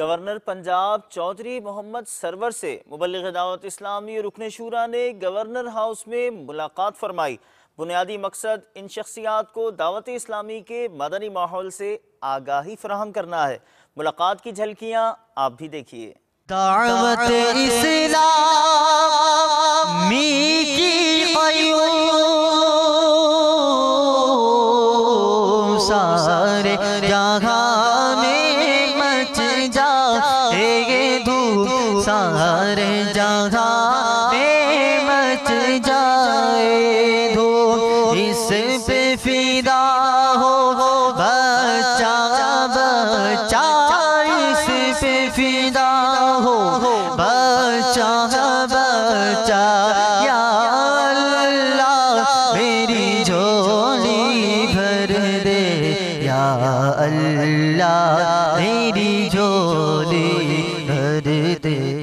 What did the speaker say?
Governor Punjab Chaudhry Muhammad Sarwar سے مبلغ دعوت اسلامی رکن شورا نے گورنر ہاؤس میں ملاقات فرمائی۔ بنیادی مقصد ان شخصیات کو دعوت اسلامی کے مدنی ماحول سے آگاہی فراہم کرنا ہے۔ ملاقات کی جھلکیاں آپ بھی دیکھیے۔ دعوت اسلامی کی قیوم سارے جہاں میں مچ جائے دھوم، سارے جہاں میں مچ جائے دھوم، اس پہ فدا ہو بچہ بچہ، اس پہ فدا ہو بچہ بچہ، یا اللہ میری جھولی بھر دے، یا اللہ میری جھولی بھر دے۔